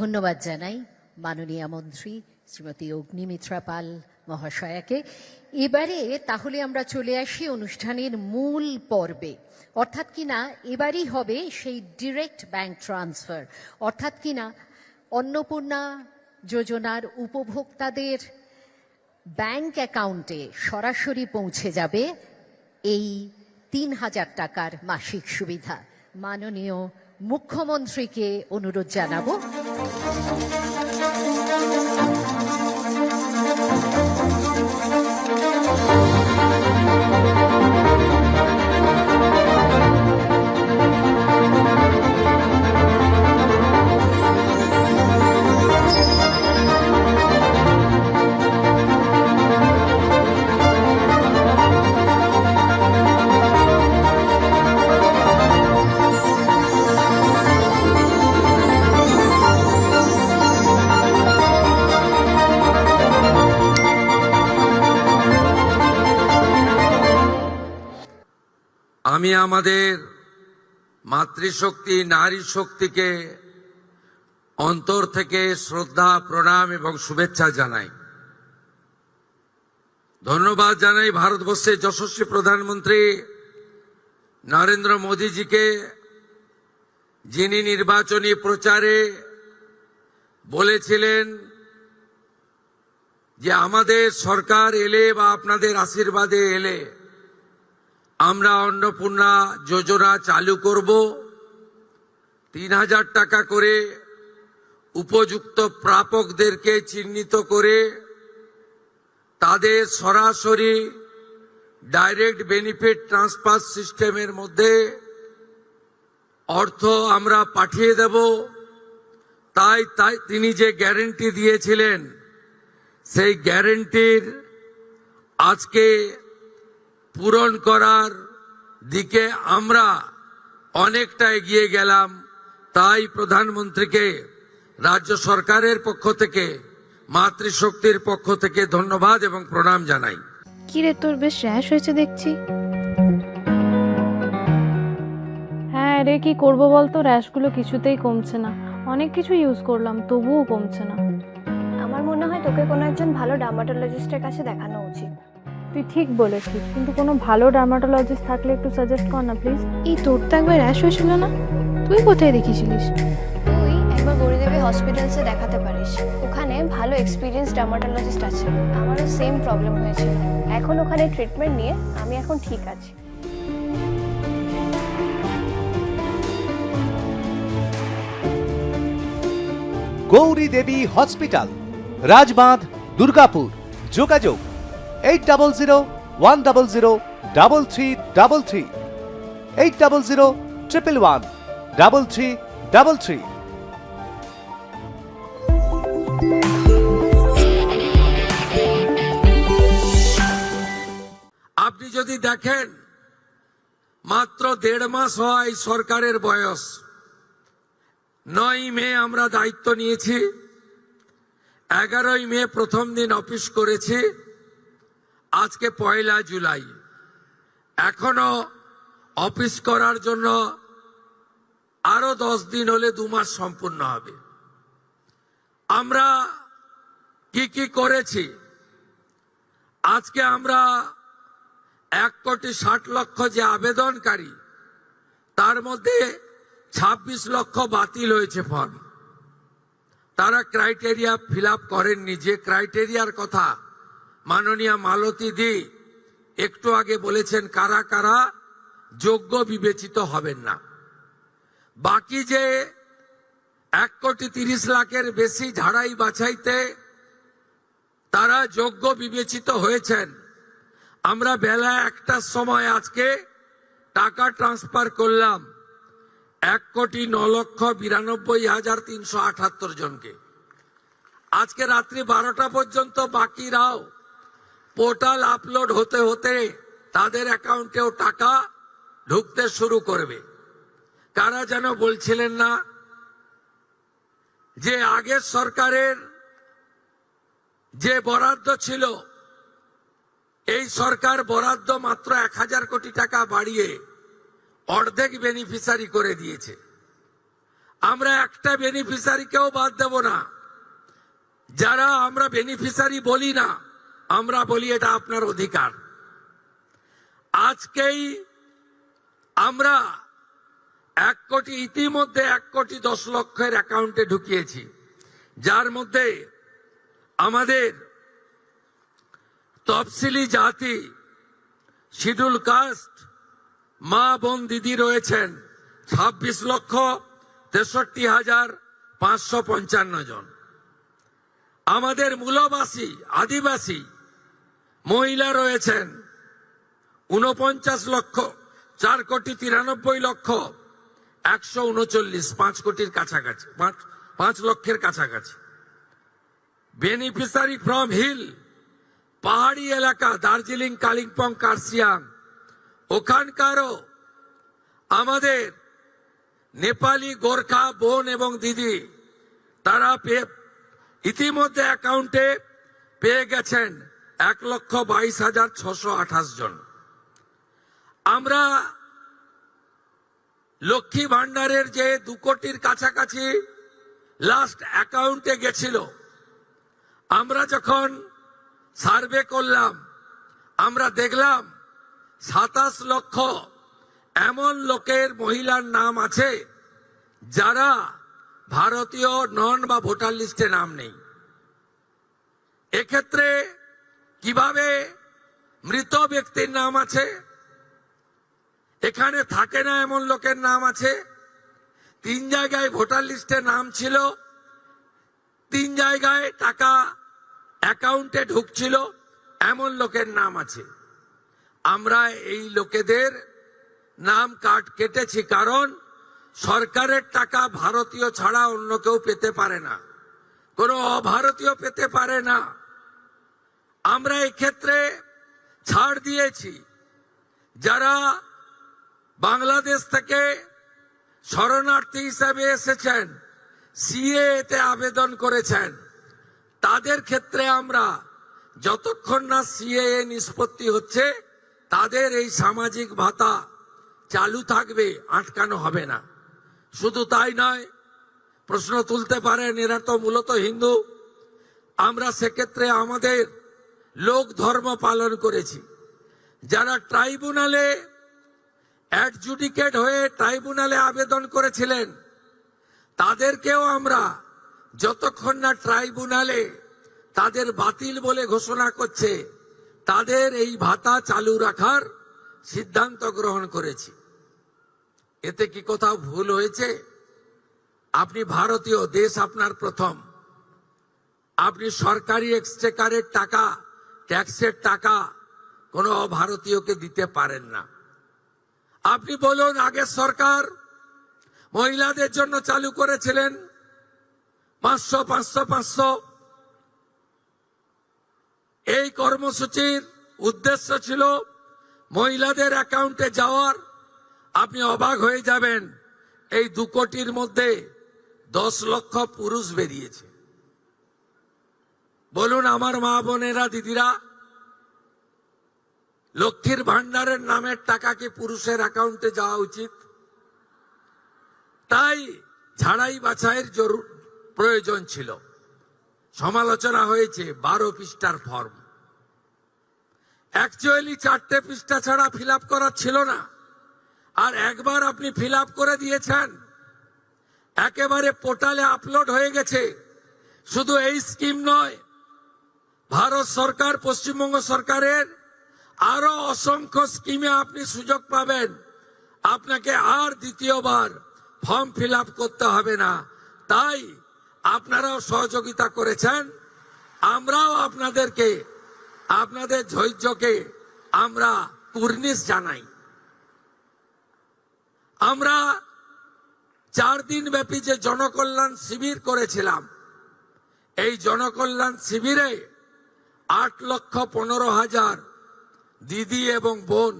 ধন্যবাদ জানাই মাননীয় মন্ত্রী শ্রীমতী অগ্নিমিত্রা পাল মহাশয়াকে। এবারে তাহলে আমরা চলে আসি অনুষ্ঠানের মূল পর্বে, অর্থাৎ কিনা এবারই হবে সেই ডিরেক্ট ব্যাংক ট্রান্সফার, অর্থাৎ কিনা অন্নপূর্ণা যোজনার উপভোক্তাদের ব্যাংক অ্যাকাউন্টে সরাসরি পৌঁছে যাবে এই ৩,০০০ টাকার মাসিক সুবিধা। মাননীয় মুখ্যমন্ত্রীকে অনুরোধ জানাবো। আমি আমাদের মাতৃশক্তি নারী শক্তিকে অন্তর থেকে শ্রদ্ধা প্রণাম এবং শুভেচ্ছা জানাই। ধন্যবাদ জানাই ভারতবর্ষের যশস্বী প্রধানমন্ত্রী নরেন্দ্র মোদীজিকে, যিনি নির্বাচনী প্রচারে বলেছিলেন যে আমাদের সরকার এলে বা আপনাদের আশীর্বাদে এলে আমরা অন্নপূর্ণা যোজনা চালু করব। ৩,০০০ টাকা করে উপযুক্ত প্রাপকদেরকে চিহ্নিত করে তাদের সরাসরি ডাইরেক্ট বেনিফিট ট্রান্সফার সিস্টেমের মধ্যে অর্থ আমরা পাঠিয়ে দেব। তাই তিনি যে গ্যারান্টি দিয়েছিলেন সেই গ্যারান্টির আজকে পূরণ করার দিকে আমরা অনেকটা এগিয়ে গেলাম। তাই প্রধানমন্ত্রীকে রাজ্য সরকারের পক্ষ থেকে, মাতৃশক্তির পক্ষ থেকে ধন্যবাদ এবং প্রণাম জানাই। কি রে, তোর বেশ র্যাশ হয়েছে দেখছি। হ্যাঁ রে, কি করবো বলতো, র্যাশগুলো কিছুতেই কমছে না। অনেক কিছু ইউজ করলাম তবুও কমছে না। আমার মনে হয় তোকে কোনো একজন ভালো ডার্মাটোলজিস্টের কাছে দেখানো উচিত। তুই ঠিক বলেছিস, কিন্তু কোনো ভালো ডার্মাটোলজিস্ট থাকলে একটু সাজেস্ট কর না প্লিজ। এই তোর তো একবার র্যাশ হয়েছিল না, তুই কোথায় দেখিয়েছিলিস? তুই একবার গৌরীদেবী হসপিটালসে দেখাতে পারিস, ওখানে ভালো এক্সপিরিয়েন্স ডার্মাটোলজিস্ট আছে। আমারও সেম প্রবলেম হয়েছিল, এখন ওখানে ট্রিটমেন্ট নিয়ে আমি এখন ঠিক আছি। গৌরী দেবী হসপিটাল, রাজবাঁধ, দুর্গাপুর। যোগাযোগ 8001003333, 8001113333। আপনি যদি দেখেন মাত্র 1.5 মাস হয় সরকারের বয়স। 9ই মে আমরা দায়িত্ব নিয়েছি, 11ই মে প্রথম দিন অফিস করেছি, আজকে 1 জুলাই। এখনো অফিস করার জন্য আরো 10 দিন হলে 2 মাস সম্পূর্ণ হবে। আমরা কি করেছি? আজকে আমরা 1,60,00,000 যে আবেদনকারী, তার মধ্যে 26 লক্ষ বাতিল হয়েছে ফর্ম। তারা ক্রাইটেরিয়া ফিল আপ করেননি। যে ক্রাইটেরিয়ার কথা মাননীয় মালতী দি একটু আগে বলেছেন, কারা কারা যোগ্য বিবেচিত হবেন না। বাকি যে 1,30,00,000-এর বেশি ঝাড়াই বাছাইতে তারা যোগ্য বিবেচিত হয়েছেন। আমরা বেলা 1টার সময় আজকে টাকা ট্রান্সফার করলাম 1,09,92,378 জনকে। আজকে রাত্রি 12টা পর্যন্ত বাকিরাও পোর্টাল আপলোড হতে হতে তাদের অ্যাকাউন্টেও টাকা ঢুকতে শুরু করবে। কারা যেন বলছিলেন না যে আগের সরকারের যে বরাদ্দ ছিল, এই সরকার বরাদ্দ মাত্র 1,000 কোটি টাকা বাড়িয়ে অর্ধেক বেনিফিশিয়ারি করে দিয়েছে। আমরা একটা বেনিফিশিয়ারিকেও বাদ দেব না। যারা আমরা বেনিফিশিয়ারি বলি না, আমরা বলি এটা আপনার অধিকার। আজকেই আমরা 1 কোটি ইতিমধ্যে 1,10,00,000 অ্যাকাউন্টে ঢুকিয়েছি, যার মধ্যে আমাদের তফসিলি জাতি, শিডিউল কাস্ট, মা বোন দিদি রয়েছেন 26,63,555 জন। আমাদের মূলবাসী আদিবাসী মহিলা রয়েছেন 49,04,93,139,139, 5 কোটির কাছাকাছি, 5 লক্ষের কাছাকাছি। বেনিফিশিয়ারি ফ্রম হিল, পাহাড়ি এলাকা, দার্জিলিং, কালিম্পং, কার্শিয়াং, ওখানকারও আমাদের নেপালি গোর্খা বোন এবং দিদি, তারা ইতিমধ্যে অ্যাকাউন্টে পেয়ে গেছেন 1,22,628 জন। আমরা লক্ষ্মী ভান্ডারের যে 2 কোটির কাছাকাছি লাস্ট অ্যাকাউন্টে গেছিল, আমরা যখন সার্ভে করলাম, আমরা দেখলাম 27 লক্ষ এমন লোকের, মহিলার নাম আছে যারা ভারতীয় নন বা ভোটার লিস্টে নাম নেই। এক্ষেত্রে কিভাবে মৃত ব্যক্তির নাম আছে, এখানে থাকে না এমন লোকের নাম আছে, 3 জায়গায় ভোটার লিস্টে নাম ছিল, 3 জায়গায় টাকা অ্যাকাউন্টে ঢুকছিল, এমন লোকের নাম আছে। আমরা এই লোকেদের নাম কেটেছি, কারণ সরকারের টাকা ভারতীয় ছাড়া অন্য কেউ পেতে পারে না, কোনো অভারতীয় পেতে পারে না। আমরা এই ক্ষেত্রে ছাড় দিয়েছি। যারা বাংলাদেশ থেকে শরণার্থী হিসাবে এসেছেন, সিএতে আবেদন করেছেন, তাদের ক্ষেত্রে আমরা যতক্ষণ না সিএ নিষ্পত্তি হচ্ছে, তাদের এই সামাজিক ভাতা চালু থাকবে, আটকানো হবে না। শুধু তাই নয়, প্রশ্ন তুলতে পারেন এরা তো মূলত হিন্দু। আমরা সেক্ষেত্রে আমাদের লোক ধর্ম পালন করেছি। যারা ট্রাইব্যুনালে অ্যাডজুডিকেট হয়ে ট্রাইব্যুনালে আবেদন করেছিলেন, তাদেরকেও আমরা যতক্ষণ না ট্রাইব্যুনালে তাদের বাতিল বলে ঘোষণা করছে, তাদের এই ভাতা চালু রাখার সিদ্ধান্ত গ্রহণ করেছি। এতে কি কোথাও ভুল হয়েছে? আপনি ভারতীয়, দেশ আপনার প্রথম। আপনি সরকারি এক্সচেকারের টাকা, ট্যাক্সের টাকা কোনো অভারতীয়কে দিতে পারেন না। আপনি বলুন, আগের সরকার মহিলাদের জন্য চালু করেছিলেন 500 500 500। এই কর্মসূচির উদ্দেশ্য ছিল মহিলাদের অ্যাকাউন্টে যাওয়ার। আপনি অবাক হয়ে যাবেন, এই 2 কোটির মধ্যে 10 লক্ষ পুরুষ বেরিয়েছে। বলুন আমার মা বোনেরা, দিদিরা, লক্ষ্মীর ভান্ডারের নামের টাকা কি পুরুষের অ্যাকাউন্টে যাওয়া উচিত? তাই ঝাড়াই বাছাইয়ের প্রয়োজন ছিল। সমালোচনা হয়েছে 12 পৃষ্ঠার ফর্ম। অ্যাকচুয়ালি 4টে পৃষ্ঠা ছাড়া ফিল আপ করা ছিল না। আর একবার আপনি ফিল আপ করে দিয়েছেন, একেবারে পোর্টালে আপলোড হয়ে গেছে। শুধু এই স্কিম নয়, ভারত সরকার, পশ্চিমবঙ্গ সরকারের আরো অসংখ্য স্কিমে আপনি সুযোগ পাবেন। আপনাকে আর দ্বিতীয়বার ফর্ম ফিল আপ করতে হবে না। তাই আপনারাও সহযোগিতা করেছেন, আমরাও আপনাদেরকে, আপনাদের ধৈর্যকে আমরা কুর্নিশ জানাই। আমরা 4 দিন ব্যাপী যে জনকল্যাণ শিবির করেছিলাম, এই জনকল্যাণ শিবিরে 8,15,000 দিদি এবং বোন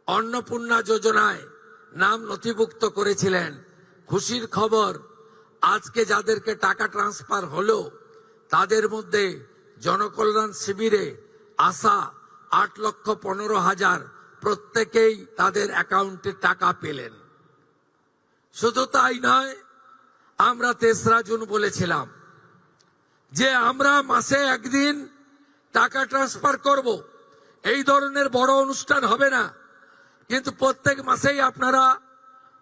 অন্নপূর্ণা যোজনায় নাম নথিভুক্ত করেছিলেন। খুশির খবর, আজকে যাদেরকে টাকা ট্রান্সফার হলো, তাদের মধ্যে জনকল্যাণ শিবিরে আসা 8,15,000 প্রত্যেকেই তাদের অ্যাকাউন্টে টাকা পেলেন। শুধু তাই নয়, আমরা 3রা জুন বলেছিলাম যে আমরা মাসে একদিন টাকা ট্রান্সফার করব, এই ধরনের বড় অনুষ্ঠান হবে না, কিন্তু প্রত্যেক মাসেই আপনারা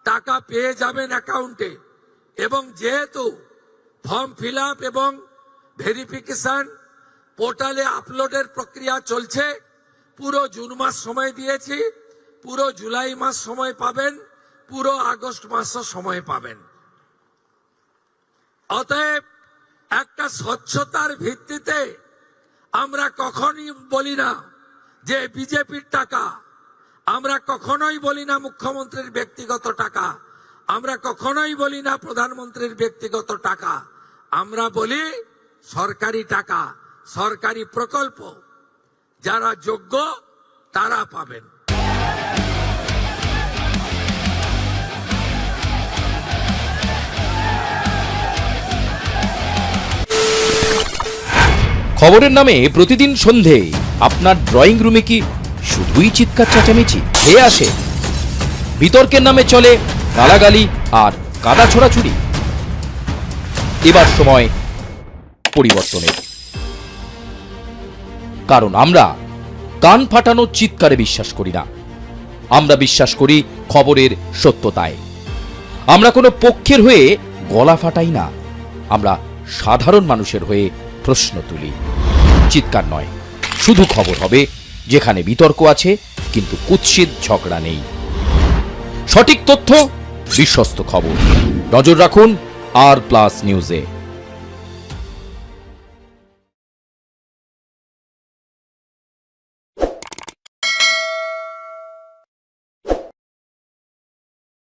টাকা পেয়ে যাবেন অ্যাকাউন্টে। এবং যেহেতু ফর্ম ফিল আপ এবং ভেরিফিকেশন পোর্টালে আপলোডের প্রক্রিয়া চলছে, পুরো জুন মাস সময় দিয়েছি, পুরো জুলাই মাস সময় পাবেন, পুরো আগস্ট মাসও সময় পাবেন। অতএব একটা স্বচ্ছতার ভিত্তিতে আমরা কখনই বলি না যে বিজেপির টাকা, আমরা কখনোই বলি না মুখ্যমন্ত্রীর ব্যক্তিগত টাকা, আমরা কখনোই বলি না প্রধানমন্ত্রীর ব্যক্তিগত টাকা, আমরা বলি সরকারি টাকা, সরকারি প্রকল্প, যারা যোগ্য তারা পাবেন। খবরের নামে প্রতিদিন সন্ধে আপনার ড্রয়িং রুমে কি শুধুই চিৎকার চেঁচামেচি খেয়ে আসে? বিতর্কের নামে চলে গালাগালি আর কাদা ছোড়াছুড়ি। এবার সময় পরিবর্তনের, কারণ আমরা কান ফাটানো চিৎকারে বিশ্বাস করি না, আমরা বিশ্বাস করি খবরের সত্যতায়। আমরা কোনো পক্ষের হয়ে গলা ফাটাই না, আমরা সাধারণ মানুষের হয়ে প্রশ্ন তুলি। চিৎকার নয়, শুধু খবর হবে যেখানে বিতর্ক আছে কিন্তু কুৎসিত ঝগড়া নেই। সঠিক তথ্য, বিশ্বস্ত খবর। নজর রাখুন আর প্লাস নিউজে।